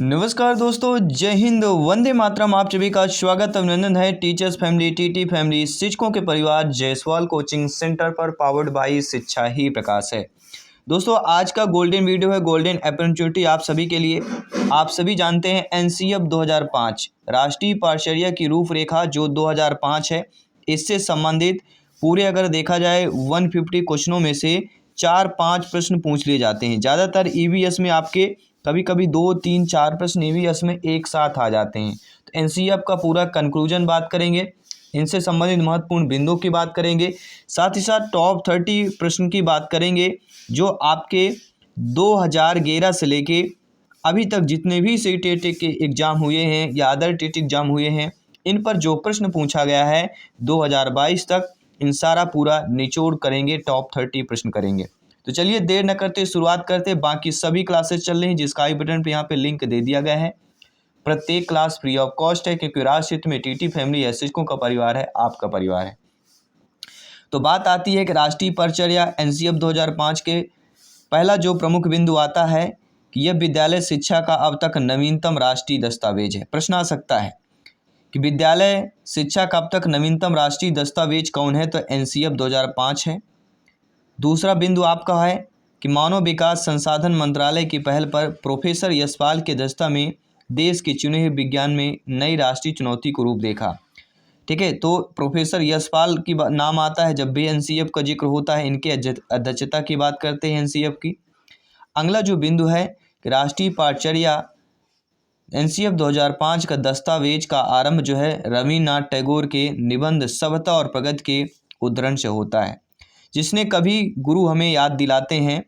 नमस्कार दोस्तों, जय हिंद, वंदे मातरम। आप सभी का स्वागत अभिनंदन है टीचर्स फैमिली, टीटी फैमिली, शिक्षकों के परिवार जायसवाल कोचिंग सेंटर पर, पावर्ड बाई शिक्षा ही प्रकाश है। दोस्तों, आज का गोल्डन वीडियो है, गोल्डन अपॉर्चुनिटी आप सभी के लिए। आप सभी जानते हैं एनसीएफ 2005 राष्ट्रीय पाठ्यचर्या की रूपरेखा जो 2005 है, इससे संबंधित पूरे अगर देखा जाए 150 क्वेश्चनों में से 4-5 प्रश्न पूछ लिए जाते हैं। ज़्यादातर ईवीएस में आपके कभी कभी 2-3-4 प्रश्न ईवीएस में एक साथ आ जाते हैं। तो एनसीएफ का पूरा कंक्लूजन बात करेंगे, इनसे संबंधित महत्वपूर्ण बिंदुओं की बात करेंगे, साथ ही साथ टॉप 30 प्रश्न की बात करेंगे जो आपके 2011 से लेके अभी तक जितने भी सीटेट के एग्ज़ाम हुए हैं या अदर टेट एग्ज़ाम हुए हैं, इन पर जो प्रश्न पूछा गया है 2022 तक, इन सारा पूरा निचोड़ करेंगे, टॉप 30 प्रश्न करेंगे। तो चलिए देर न करते शुरुआत करते। बाकी सभी क्लासेस चल रही हैं जिसका आई बटन पे यहाँ पे लिंक दे दिया गया है। प्रत्येक क्लास फ्री ऑफ कॉस्ट है क्योंकि राज्य हित में टीटी फैमिली है, शिक्षकों का परिवार है, आपका परिवार है। तो बात आती है कि राष्ट्रीय पाठ्यचर्या एनसीएफ 2005 के पहला जो प्रमुख बिंदु आता है कि यह विद्यालय शिक्षा का अब तक नवीनतम राष्ट्रीय दस्तावेज है। प्रश्न आ सकता है कि विद्यालय शिक्षा का अब तक नवीनतम राष्ट्रीय दस्तावेज कौन है, तो एनसीएफ 2005 है। दूसरा बिंदु आपका है कि मानव विकास संसाधन मंत्रालय की पहल पर प्रोफेसर यशपाल के दस्ता में देश के चुने हुए विज्ञान में नई राष्ट्रीय चुनौती को रूप देखा। ठीक है, तो प्रोफेसर यशपाल की नाम आता है जब भी एनसीएफ का जिक्र होता है, इनके अध्यक्षता की बात करते हैं एनसीएफ की। अगला जो बिंदु है कि राष्ट्रीय पाठ्यचर्या एनसीएफ 2005 का दस्तावेज का आरंभ जो है रविन्द्रनाथ टैगोर के निबंध सभ्यता और प्रगति के उद्धरण से होता है, जिसने कभी गुरु हमें याद दिलाते हैं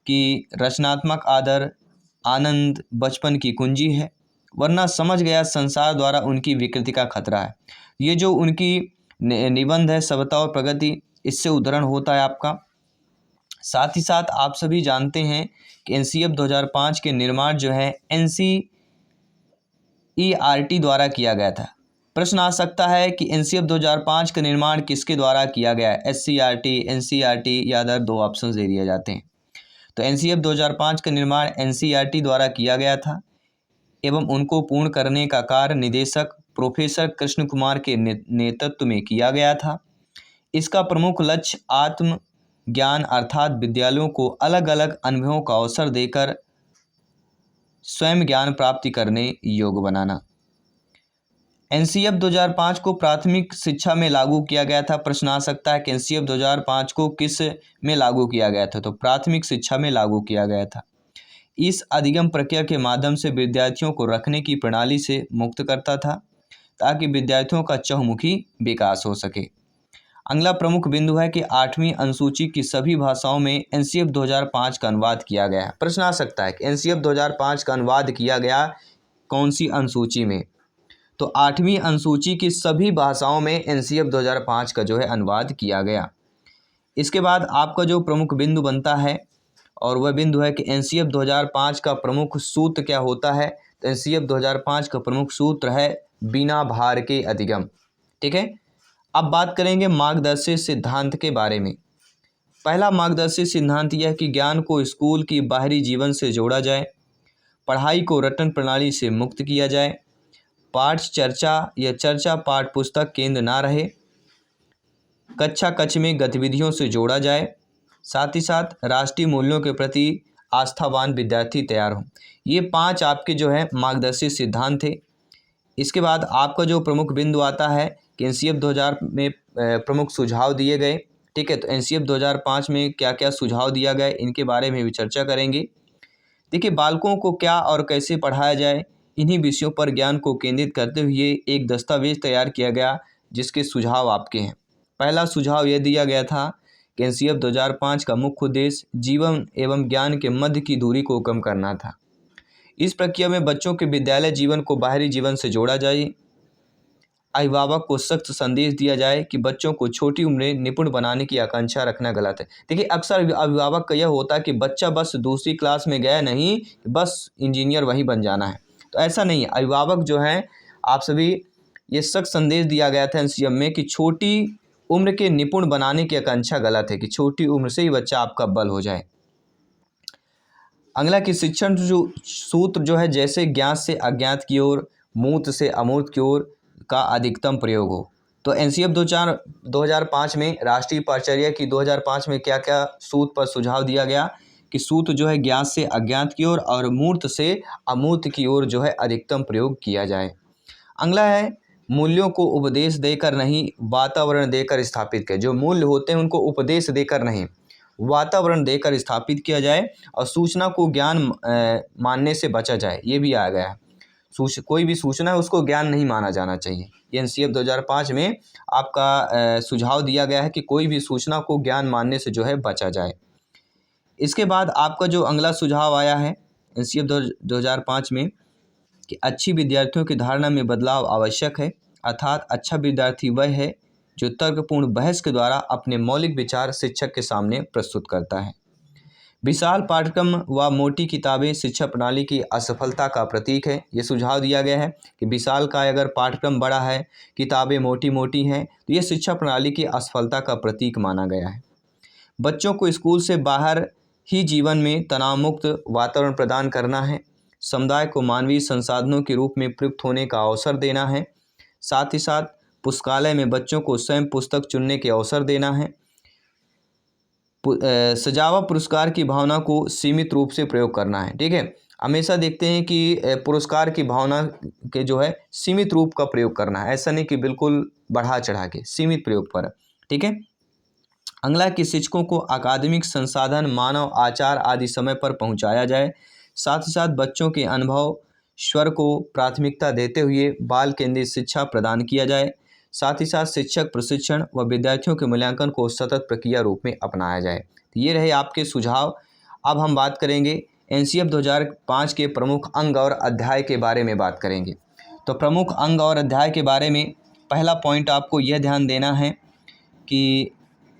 कि रचनात्मक आदर आनंद बचपन की कुंजी है, वरना समझ गया संसार द्वारा उनकी विकृति का खतरा है। ये जो उनकी निबंध है सभ्यता और प्रगति, इससे उद्धरण होता है आपका। साथ ही साथ आप सभी जानते हैं कि एनसीएफ 2005 के निर्माण जो है एनसीईआरटी द्वारा किया गया था। प्रश्न आ सकता है कि एनसीएफ 2005 का निर्माण किसके द्वारा किया गया है, एससीईआरटी, एनसीईआरटी या अदर दो ऑप्शन दे दिए जाते हैं। तो एनसीएफ 2005 का निर्माण एनसीईआरटी द्वारा किया गया था एवं उनको पूर्ण करने का कार्य निदेशक प्रोफेसर कृष्ण कुमार के नेतृत्व में किया गया था। इसका प्रमुख लक्ष्य आत्म ज्ञान अर्थात विद्यालयों को अलग अलग अनुभवों का अवसर देकर स्वयं ज्ञान प्राप्ति करने योग्य बनाना। एनसीएफ 2005 को प्राथमिक शिक्षा में लागू किया गया था। प्रश्न आ सकता है कि एनसीएफ 2005 को किस में लागू किया गया था, तो प्राथमिक शिक्षा में लागू किया गया था। इस अधिगम प्रक्रिया के माध्यम से विद्यार्थियों को रखने की प्रणाली से मुक्त करता था ताकि विद्यार्थियों का चहुमुखी विकास हो सके। अगला प्रमुख बिंदु है कि 8वीं अनुसूची की सभी भाषाओं में एनसीएफ 2005 का अनुवाद किया गया है। प्रश्न आ सकता है कि एनसीएफ 2005 का अनुवाद किया गया कौन सी अनुसूची में, तो 8वीं अनुसूची की सभी भाषाओं में एनसीएफ 2005 का जो है अनुवाद किया गया। इसके बाद आपका जो प्रमुख बिंदु बनता है और वह बिंदु है कि एनसीएफ 2005 का प्रमुख सूत्र क्या होता है, तो एनसीएफ 2005 का प्रमुख सूत्र है बिना भार के अधिगम। ठीक है, अब बात करेंगे मार्गदर्शी सिद्धांत के बारे में। पहला मार्गदर्शी सिद्धांत यह कि ज्ञान को स्कूल की बाहरी जीवन से जोड़ा जाए, पढ़ाई को रटन प्रणाली से मुक्त किया जाए, पाठ चर्चा या चर्चा पाठ पुस्तक केंद्र ना रहे, कक्षा कक्ष में गतिविधियों से जोड़ा जाए, साथ ही साथ राष्ट्रीय मूल्यों के प्रति आस्थावान विद्यार्थी तैयार हों। ये 5 आपके जो है मार्गदर्शी सिद्धांत थे। इसके बाद आपका जो प्रमुख बिंदु आता है कि एनसीएफ 2000 में प्रमुख सुझाव दिए गए। ठीक है, तो एनसीएफ 2005 में क्या क्या सुझाव दिया गया, इनके बारे में भी चर्चा करेंगे। देखिए, बालकों को क्या और कैसे पढ़ाया जाए, इन्हीं विषयों पर ज्ञान को केंद्रित करते हुए एक दस्तावेज तैयार किया गया जिसके सुझाव आपके हैं। पहला सुझाव यह दिया गया था कि एनसीएफ 2005 का मुख्य उद्देश्य जीवन एवं ज्ञान के मध्य की दूरी को कम करना था। इस प्रक्रिया में बच्चों के विद्यालय जीवन को बाहरी जीवन से जोड़ा जाए। अभिभावक को सख्त संदेश दिया जाए कि बच्चों को छोटी उम्र निपुण बनाने की आकांक्षा रखना गलत है। देखिए, अक्सर अभिभावक का यह होता है कि बच्चा बस दूसरी क्लास में गया नहीं, बस इंजीनियर वही बन जाना है, तो ऐसा नहीं है। अभिभावक जो है, आप सभी ये सख्त संदेश दिया गया था एनसीएफ में कि छोटी उम्र के निपुण बनाने की आकांक्षा गलत है, कि छोटी उम्र से ही बच्चा आपका बल हो जाए। अगला कि शिक्षण जो सूत्र जो है जैसे ज्ञात से अज्ञात की ओर, मूर्त से अमूर्त की ओर का अधिकतम प्रयोग हो। तो एनसीएफ 2005 में राष्ट्रीय पारिचर्या की 2005 में क्या क्या सूत्र पर सुझाव दिया गया कि सूत्र जो है ज्ञात से अज्ञात की ओर और मूर्त से अमूर्त की ओर जो है अधिकतम प्रयोग किया जाए। अगला है मूल्यों को उपदेश देकर नहीं वातावरण देकर स्थापित करें। जो मूल्य होते हैं उनको उपदेश देकर नहीं वातावरण देकर स्थापित किया जाए और सूचना को ज्ञान मानने से बचा जाए। ये भी आ गया है, कोई भी सूचना है उसको ज्ञान नहीं माना जाना चाहिए। ये एनसीएफ 2005 में आपका सुझाव दिया गया है कि कोई भी सूचना को ज्ञान मानने से जो है बचा जाए। इसके बाद आपका जो अगला सुझाव आया है एनसीएफ 2005 में कि अच्छी विद्यार्थियों की धारणा में बदलाव आवश्यक है, अर्थात अच्छा विद्यार्थी वह है जो तर्कपूर्ण बहस के द्वारा अपने मौलिक विचार शिक्षक के सामने प्रस्तुत करता है। विशाल पाठ्यक्रम व मोटी किताबें शिक्षा प्रणाली की असफलता का प्रतीक है। ये सुझाव दिया गया है कि विशाल का अगर पाठ्यक्रम बड़ा है, किताबें मोटी मोटी हैं, तो ये शिक्षा प्रणाली की असफलता का प्रतीक माना गया है। बच्चों को स्कूल से बाहर ही जीवन में तनाव मुक्त वातावरण प्रदान करना है। समुदाय को मानवीय संसाधनों के रूप में प्रयुक्त होने का अवसर देना है। साथ ही साथ पुस्तकालय में बच्चों को स्वयं पुस्तक चुनने के अवसर देना है। सजावा पुरस्कार की भावना को सीमित रूप से प्रयोग करना है। ठीक है, हमेशा देखते हैं कि पुरस्कार की भावना के जो है सीमित रूप का प्रयोग करना है, ऐसा नहीं कि बिल्कुल बढ़ा चढ़ा के, सीमित प्रयोग पर। ठीक है। अगला कि शिक्षकों को अकादमिक संसाधन, मानव आचार आदि समय पर पहुंचाया जाए। साथ ही साथ बच्चों के अनुभव स्वर को प्राथमिकता देते हुए बाल केंद्रित शिक्षा प्रदान किया जाए। साथ ही साथ शिक्षक प्रशिक्षण व विद्यार्थियों के मूल्यांकन को सतत प्रक्रिया रूप में अपनाया जाए। तो ये रहे आपके सुझाव। अब हम बात करेंगे एनसीएफ 2005 के प्रमुख अंग और अध्याय के बारे में बात करेंगे। तो प्रमुख अंग और अध्याय के बारे में पहला पॉइंट आपको यह ध्यान देना है कि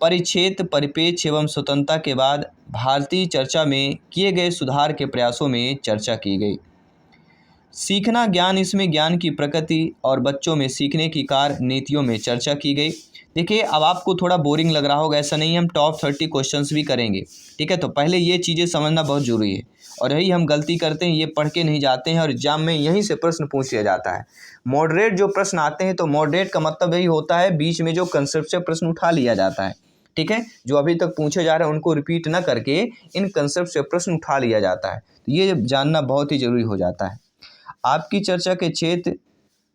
परिच्छेद, परिपेक्ष एवं स्वतंत्रता के बाद भारतीय चर्चा में किए गए सुधार के प्रयासों में चर्चा की गई। सीखना ज्ञान, इसमें ज्ञान की प्रकृति और बच्चों में सीखने की कार्य नीतियों में चर्चा की गई। देखिए, अब आपको थोड़ा बोरिंग लग रहा होगा, ऐसा नहीं, हम टॉप 30 क्वेश्चंस भी करेंगे। ठीक है, तो पहले ये चीज़ें समझना बहुत ज़रूरी है और यही हम गलती करते हैं, ये पढ़ के नहीं जाते हैं और एग्जाम में यहीं से प्रश्न पूछ लिया जाता है। मॉडरेट जो प्रश्न आते हैं, तो मॉडरेट का मतलब यही होता है बीच में जो कंसेप्ट से प्रश्न उठा लिया जाता है। ठीक है, जो अभी तक पूछे जा रहे हैं उनको रिपीट न करके इन कंसेप्ट से प्रश्न उठा लिया जाता है। तो ये जानना बहुत ही ज़रूरी हो जाता है। आपकी चर्चा के क्षेत्र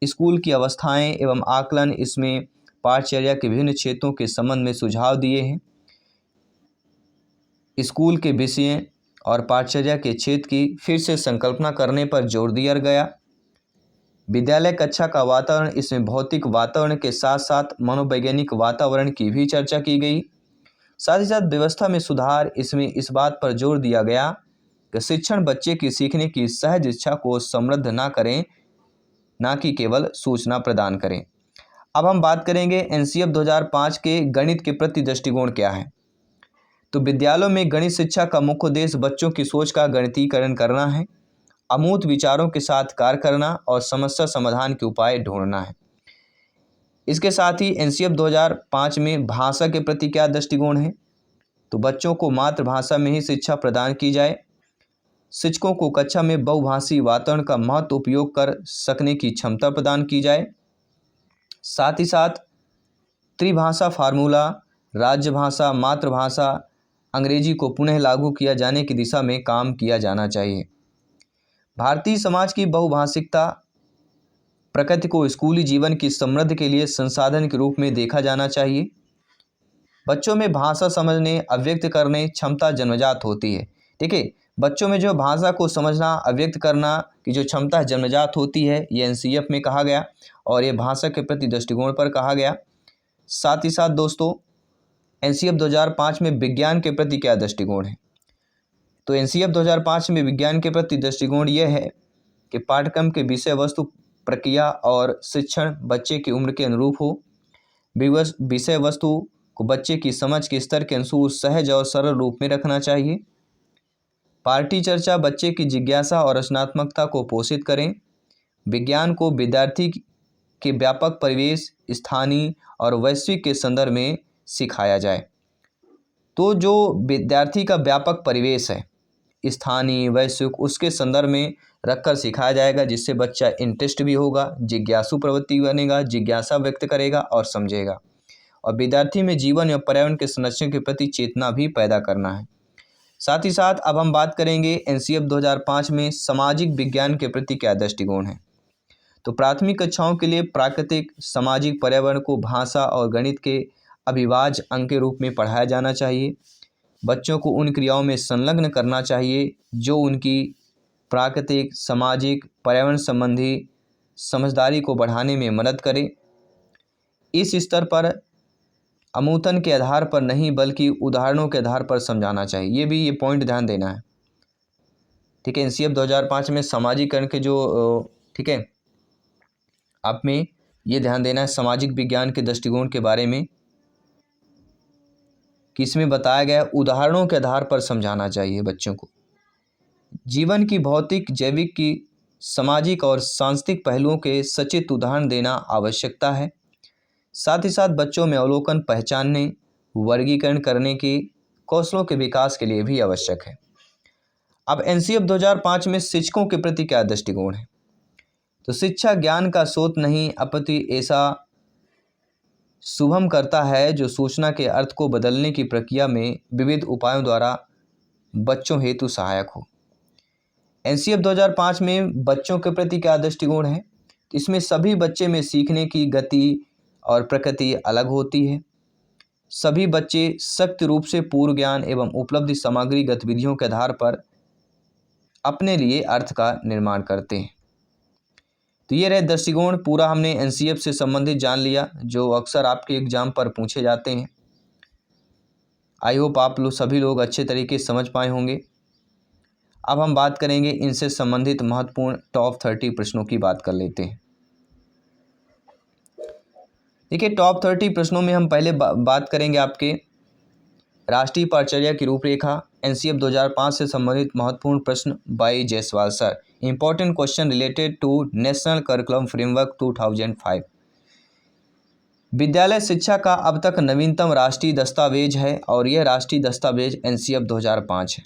स्कूल की अवस्थाएं एवं आकलन, इसमें पाठचर्या के विभिन्न क्षेत्रों के संबंध में सुझाव दिए हैं। स्कूल के विषय और पाठचर्या के क्षेत्र की फिर से संकल्पना करने पर जोर दिया गया। विद्यालय कक्षा का वातावरण, इसमें भौतिक वातावरण के साथ साथ मनोवैज्ञानिक वातावरण की भी चर्चा की गई। साथ ही साथ व्यवस्था में सुधार, इसमें इस बात पर जोर दिया गया कि शिक्षण बच्चे की सीखने की सहज इच्छा को समृद्ध ना करें, ना कि केवल सूचना प्रदान करें। अब हम बात करेंगे एनसीएफ 2005 के गणित के प्रति दृष्टिकोण क्या है। तो विद्यालयों में गणित शिक्षा का मुख्य उद्देश्य बच्चों की सोच का गणितीकरण करना है, अमूर्त विचारों के साथ कार्य करना और समस्या समाधान के उपाय ढूंढना है। इसके साथ ही एनसीएफ 2005 में भाषा के प्रति क्या दृष्टिकोण है, तो बच्चों को मातृभाषा में ही शिक्षा प्रदान की जाए। शिक्षकों को कक्षा में बहुभाषी वातावरण का महत्व उपयोग कर सकने की क्षमता प्रदान की जाए। साथ ही साथ त्रिभाषा फार्मूला, राज्यभाषा, मातृभाषा, अंग्रेजी को पुनः लागू किया जाने की दिशा में काम किया जाना चाहिए। भारतीय समाज की बहुभाषिकता प्रकृति को स्कूली जीवन की समृद्धि के लिए संसाधन के रूप में देखा जाना चाहिए। बच्चों में भाषा समझने, अव्यक्त करने क्षमता जन्मजात होती है। ठीक है, बच्चों में जो भाषा को समझना, अव्यक्त करना की जो क्षमता जन्मजात होती है, ये एनसीएफ में कहा गया और ये भाषा के प्रति दृष्टिकोण पर कहा गया। साथ ही साथ दोस्तों, एनसीएफ 2005 में विज्ञान के प्रति क्या दृष्टिकोण है, तो एनसीएफ 2005 में विज्ञान के प्रति दृष्टिकोण यह है कि पाठ्यक्रम के विषय वस्तु, प्रक्रिया और शिक्षण बच्चे की उम्र के अनुरूप हो। विषय वस्तु को बच्चे की समझ के स्तर के अनुसार सहज और सरल रूप में रखना चाहिए। पार्टी चर्चा बच्चे की जिज्ञासा और रचनात्मकता को पोषित करें। विज्ञान को विद्यार्थी के व्यापक परिवेश, स्थानीय और वैश्विक के संदर्भ में सिखाया जाए। तो जो विद्यार्थी का व्यापक परिवेश है, स्थानीय वैश्विक उसके संदर्भ में रखकर सिखाया जाएगा, जिससे बच्चा इंटरेस्ट भी होगा, जिज्ञासु प्रवृत्ति बनेगा, जिज्ञासा व्यक्त करेगा और समझेगा। और विद्यार्थी में जीवन या पर्यावरण के संरक्षण के प्रति चेतना भी पैदा करना है। साथ ही साथ अब हम बात करेंगे एनसीएफ 2005 में सामाजिक विज्ञान के प्रति क्या दृष्टिकोण है। तो प्राथमिक कक्षाओं के लिए प्राकृतिक सामाजिक पर्यावरण को भाषा और गणित के अविभाज्य अंग के रूप में पढ़ाया जाना चाहिए। बच्चों को उन क्रियाओं में संलग्न करना चाहिए जो उनकी प्राकृतिक सामाजिक पर्यावरण संबंधी समझदारी को बढ़ाने में मदद करे। इस स्तर पर अमूर्तन के आधार पर नहीं बल्कि उदाहरणों के आधार पर समझाना चाहिए। ये पॉइंट ध्यान देना है, ठीक है। एनसीएफ 2005 में सामाजिकरण के जो ठीक है आप में ये ध्यान देना है सामाजिक विज्ञान के दृष्टिकोण के बारे में कि इसमें बताया गया उदाहरणों के आधार पर समझाना चाहिए बच्चों को। जीवन की भौतिक जैविक की सामाजिक और सांस्कृतिक पहलुओं के सचित्र उदाहरण देना आवश्यकता है। साथ ही साथ बच्चों में अवलोकन पहचानने वर्गीकरण करने के कौशलों के विकास के लिए भी आवश्यक है। अब एनसीएफ 2005 में शिक्षकों के प्रति क्या दृष्टिकोण है। तो शिक्षा ज्ञान का स्रोत नहीं अपितु ऐसा शुभम करता है जो सूचना के अर्थ को बदलने की प्रक्रिया में विविध उपायों द्वारा बच्चों हेतु सहायक हो। एनसीएफ 2005 में बच्चों के प्रति क्या दृष्टिकोण है। इसमें सभी बच्चे में सीखने की गति और प्रकृति अलग होती है। सभी बच्चे सख्त रूप से पूर्व ज्ञान एवं उपलब्ध सामग्री गतिविधियों के आधार पर अपने लिए अर्थ का निर्माण करते हैं। तो ये रहे दृष्टिकोण। पूरा हमने एनसीएफ से संबंधित जान लिया जो अक्सर आपके एग्जाम पर पूछे जाते हैं। आई होप आप लोग सभी लोग अच्छे तरीके से समझ पाए होंगे। अब हम बात करेंगे इनसे संबंधित महत्वपूर्ण टॉप 30 प्रश्नों की बात कर लेते हैं। देखिए टॉप 30 प्रश्नों में हम पहले बात करेंगे आपके राष्ट्रीय परिचर्या की रूपरेखा। एनसीएफ 2005 से संबंधित महत्वपूर्ण प्रश्न by Jaiswal sir. Important question related to National Curriculum Framework 2005। विद्यालय शिक्षा का अब तक नवीनतम राष्ट्रीय दस्तावेज है और यह राष्ट्रीय दस्तावेज एनसीएफ 2005 है।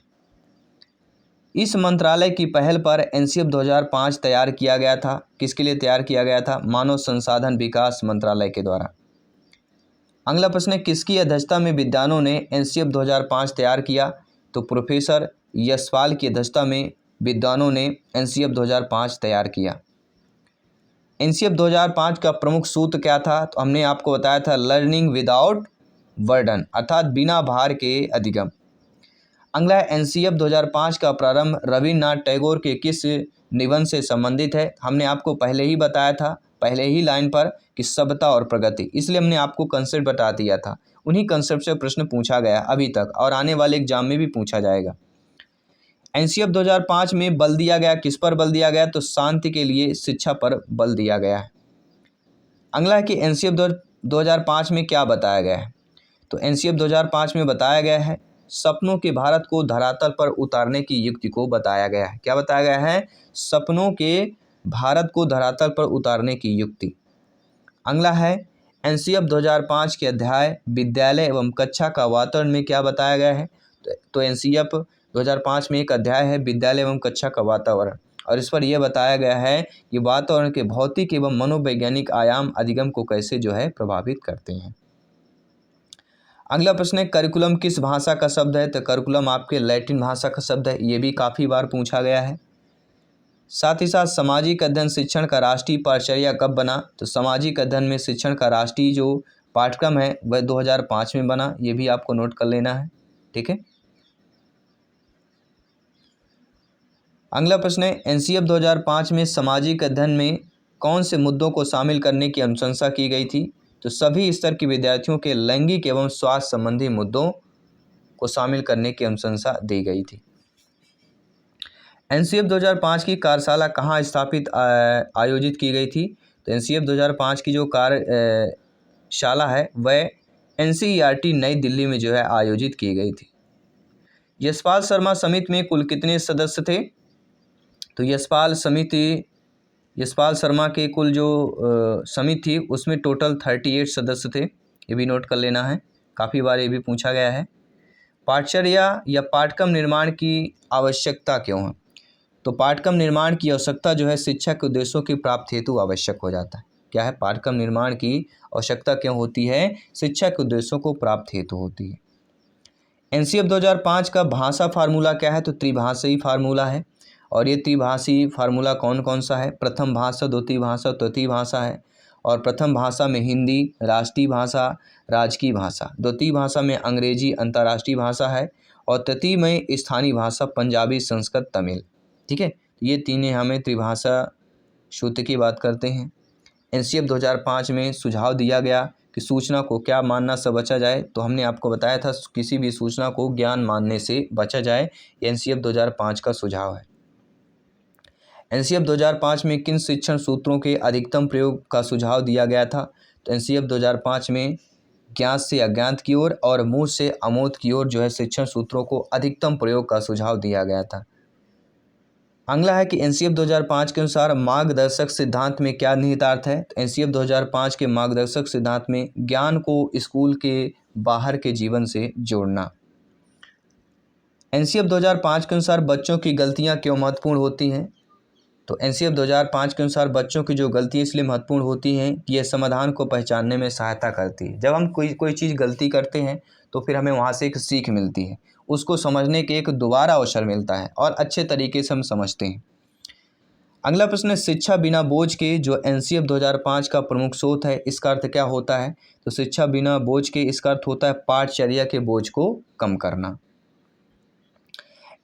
इस मंत्रालय की पहल पर एनसीएफ 2005 तैयार किया गया था। किसके लिए तैयार किया गया था। मानव संसाधन विकास मंत्रालय के द्वारा। अगला प्रश्न है किसकी अध्यक्षता में विद्वानों ने एनसीएफ 2005 तैयार किया। तो प्रोफेसर यशपाल की अध्यक्षता में विद्वानों ने एनसीएफ 2005 तैयार किया। एनसीएफ 2005 का प्रमुख सूत्र क्या था। तो हमने आपको बताया था लर्निंग विदाउट बर्डन अर्थात बिना भार के अधिगम। अगला एनसीएफ 2005 का प्रारंभ रविन्द्रनाथ टैगोर के किस निबंध से संबंधित है। हमने आपको पहले ही बताया था पहले ही लाइन पर कि सभ्यता और प्रगति, इसलिए हमने आपको कंसेप्ट बता दिया था। उन्हीं कंसेप्ट से प्रश्न पूछा गया अभी तक और आने वाले एग्जाम में भी पूछा जाएगा। एनसीएफ 2005 में बल दिया गया किस पर बल दिया गया। तो शांति के लिए शिक्षा पर बल दिया गया है। अगला है कि एनसीएफ 2005 में क्या बताया गया है। तो एनसीएफ 2005 में बताया गया है सपनों के भारत को धरातल पर उतारने की युक्ति को बताया गया है। क्या बताया गया है। सपनों के भारत को धरातल पर उतारने की युक्ति। अगला है एनसीएफ 2005 के अध्याय विद्यालय एवं कक्षा का वातावरण में क्या बताया गया है। तो एनसीएफ 2005 में एक अध्याय है विद्यालय एवं कक्षा का वातावरण और इस पर यह बताया गया है कि वातावरण के भौतिक एवं मनोवैज्ञानिक आयाम अधिगम को कैसे जो है प्रभावित करते हैं। अगला प्रश्न है करिकुलम किस भाषा का शब्द है। तो करिकुलम आपके लैटिन भाषा का शब्द है। ये भी काफ़ी बार पूछा गया है। साथ ही साथ सामाजिक अध्ययन शिक्षण का राष्ट्रीय परिचर्या कब बना। तो सामाजिक अध्ययन में शिक्षण का राष्ट्रीय जो पाठ्यक्रम है वह 2005 में बना। ये भी आपको नोट कर लेना है, ठीक है। अगला प्रश्न है एनसीएफ 2005 में सामाजिक अध्ययन में कौन से मुद्दों को शामिल करने की अनुशंसा की गई थी। तो सभी स्तर के विद्यार्थियों के लैंगिक एवं स्वास्थ्य संबंधी मुद्दों को शामिल करने की अनुशंसा दी गई थी। एनसीएफ 2005 की कार्यशाला कहाँ स्थापित आयोजित की गई थी। तो एनसीएफ 2005 की जो कार्यशाला है वह एनसीईआरटी नई दिल्ली में जो है आयोजित की गई थी। यशपाल शर्मा समिति में कुल कितने सदस्य थे। तो यशपाल शर्मा के कुल जो समिति थी उसमें टोटल 38 सदस्य थे। ये भी नोट कर लेना है, काफ़ी बार ये भी पूछा गया है। पाठचर्या या पाठ्यक्रम निर्माण की आवश्यकता क्यों है? तो पाठ्यक्रम निर्माण की आवश्यकता जो है शिक्षा के उद्देश्यों की प्राप्ति हेतु आवश्यक हो जाता है। क्या है? पाठ्यक्रम निर्माण की आवश्यकता क्यों होती है? शिक्षा के उद्देश्यों को प्राप्त हेतु होती है। एनसीएफ 2005 का भाषा फार्मूला क्या है? तो त्रिभाषी फार्मूला है। और ये त्रिभाषी फार्मूला कौन कौन सा है? प्रथम भाषा, द्वितीय भाषा, तृतीय भाषा है। और प्रथम भाषा में हिंदी राष्ट्रीय भाषा, राजकीय भाषा। द्वितीय भाषा में अंग्रेजी अंतर्राष्ट्रीय भाषा है। और तृतीय में स्थानीय भाषा पंजाबी, संस्कृत, तमिल। ठीक है, ये तीनों हमें त्रिभाषा सूत्र की बात करते हैं। एनसीएफ 2005 में सुझाव दिया गया कि सूचना को क्या मानना से बचा जाए। तो हमने आपको बताया था किसी भी सूचना को ज्ञान मानने से बचा जाए। एनसीएफ 2005 का सुझाव है। एनसीएफ 2005 में किन शिक्षण सूत्रों के अधिकतम प्रयोग का सुझाव दिया गया था? तो एनसीएफ 2005 में ज्ञात से अज्ञात की ओर और मूढ़ से अमूढ़ की ओर जो है शिक्षण सूत्रों को अधिकतम प्रयोग का सुझाव दिया गया था। अगला है कि एनसीएफ 2005 के अनुसार मार्गदर्शक सिद्धांत में क्या निहितार्थ है? तो एनसीएफ 2005 के मार्गदर्शक सिद्धांत में ज्ञान को स्कूल के बाहर के जीवन से जोड़ना। एनसीएफ 2005 के अनुसार बच्चों की गलतियां क्यों महत्वपूर्ण होती हैं? तो एनसीएफ 2005 के अनुसार बच्चों की जो गलतियां इसलिए महत्वपूर्ण होती हैं कि यह समाधान को पहचानने में सहायता करती है। जब हम कोई चीज़ गलती करते हैं तो फिर हमें वहाँ से एक सीख मिलती है, उसको समझने के एक दोबारा अवसर मिलता है और अच्छे तरीके से हम समझते हैं। अगला प्रश्न है शिक्षा बिना बोझ के, जो एनसीएफ 2005 का प्रमुख स्रोत है, इसका अर्थ क्या होता है? तो शिक्षा बिना बोझ के इसका अर्थ होता है पाठचर्या के बोझ को कम करना।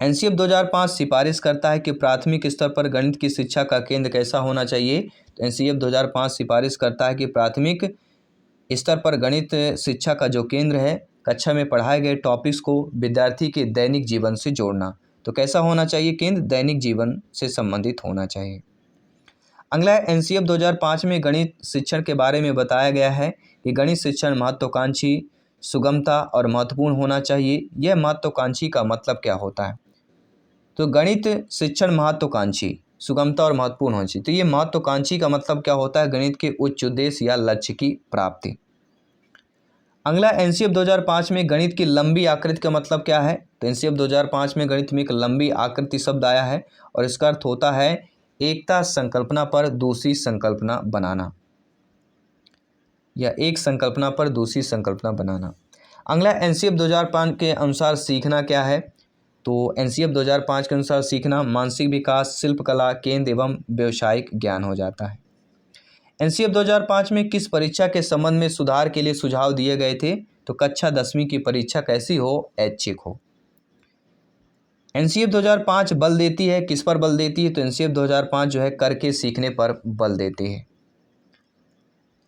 एनसीएफ 2005 सिफारिश करता है कि प्राथमिक स्तर पर गणित की शिक्षा का केंद्र कैसा होना चाहिए। तो एनसीएफ 2005 सिफारिश करता है कि प्राथमिक स्तर पर गणित शिक्षा का जो केंद्र है, कक्षा में पढ़ाए गए टॉपिक्स को विद्यार्थी के दैनिक जीवन से जोड़ना। तो कैसा होना चाहिए केंद्र? दैनिक जीवन से संबंधित होना चाहिए। अगला है एनसीएफ 2005 में गणित शिक्षण के बारे में बताया गया है कि गणित शिक्षण महत्वाकांक्षी, सुगमता और महत्वपूर्ण होना चाहिए। यह महत्वाकांक्षी का मतलब क्या होता है? तो गणित शिक्षण महत्वाकांक्षी, सुगमता और महत्वपूर्ण होना चाहिए। तो ये महत्वाकांक्षी का मतलब क्या होता है? गणित के उच्च उद्देश्य या लक्ष्य की प्राप्ति। अगला एनसीएफ 2005 में गणित की लंबी आकृति का मतलब क्या है? तो एनसीएफ 2005 में गणित में एक लंबी आकृति शब्द आया है और इसका अर्थ होता है एकता संकल्पना पर दूसरी संकल्पना बनाना, या एक संकल्पना पर दूसरी संकल्पना बनाना। अगला एनसीएफ 2005 के अनुसार सीखना क्या है? तो एनसीएफ 2005 के अनुसार सीखना मानसिक विकास, शिल्पकला, केंद्र एवं व्यवसायिक ज्ञान हो जाता है। एनसीएफ 2005 में किस परीक्षा के संबंध में सुधार के लिए सुझाव दिए गए थे? तो कक्षा 10वीं की परीक्षा कैसी हो? ऐच्छिक हो। एनसीएफ 2005 बल देती है, किस पर बल देती है? तो एनसीएफ 2005 जो है करके सीखने पर बल देते हैं।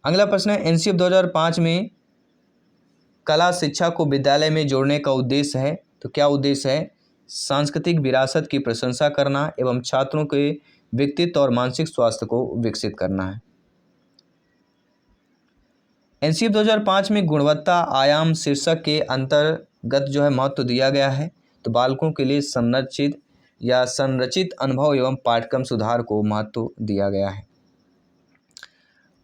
अगला प्रश्न है एनसीएफ 2005 में कला शिक्षा को विद्यालय में जोड़ने का उद्देश्य है। तो क्या उद्देश्य है? सांस्कृतिक विरासत की प्रशंसा करना एवं छात्रों के व्यक्तित्व और मानसिक स्वास्थ्य को विकसित करना है। एनसीएफ 2005 में गुणवत्ता आयाम शीर्षक के अंतर्गत जो है महत्व दिया गया है। तो बालकों के लिए संरचित अनुभव एवं पाठ्यक्रम सुधार को महत्व दिया गया है।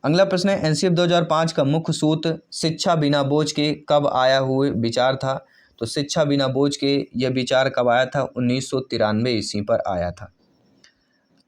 अगला प्रश्न है एनसीएफ 2005 का मुख्य सूत्र शिक्षा बिना बोझ के कब आया हुए विचार था? तो शिक्षा बिना बोझ के यह विचार कब आया था? 1993 ईस्वी पर आया था।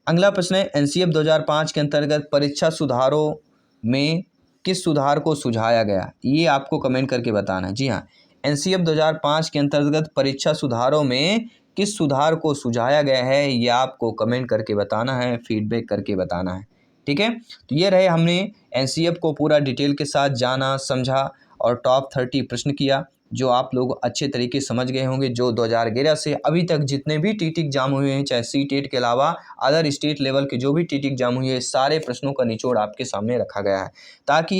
अगला प्रश्न है एनसीएफ 2005 के अंतर्गत परीक्षा सुधारों में किस सुधार को सुझाया गया? ये आपको कमेंट करके बताना है। जी हाँ, एनसीएफ 2005 के अंतर्गत परीक्षा सुधारों में किस सुधार को सुझाया गया है, ये आपको कमेंट करके बताना है, फीडबैक करके बताना है। ठीक है, तो ये रहे, हमने एनसीएफ को पूरा डिटेल के साथ जाना, समझा और टॉप 30 प्रश्न किया जो आप लोग अच्छे तरीके समझ गए होंगे। जो 2011 से अभी तक जितने भी टीटी एग्जाम हुए हैं, चाहे सीटेट के अलावा अदर स्टेट लेवल के जो भी टीटी एग्जाम हुए हैं, सारे प्रश्नों का निचोड़ आपके सामने रखा गया है ताकि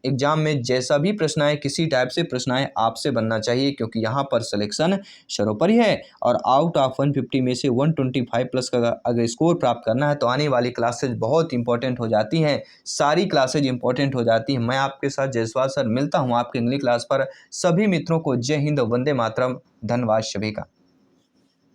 एग्जाम में जैसा भी प्रश्न आए, किसी टाइप से प्रश्न आए, आपसे बनना चाहिए, क्योंकि यहाँ पर सिलेक्शन सर्वोपरि है। और आउट ऑफ 150 में से 125 प्लस का अगर स्कोर प्राप्त करना है तो आने वाली क्लासेज बहुत इंपॉर्टेंट हो जाती हैं, सारी क्लासेज इंपॉर्टेंट हो जाती हैं। मैं आपके साथ जयसवाल सर मिलता हूँ आपके अगली क्लास पर। सभी मित्रों को जय हिंद, वंदे मातरम। धन्यवाद सभी का।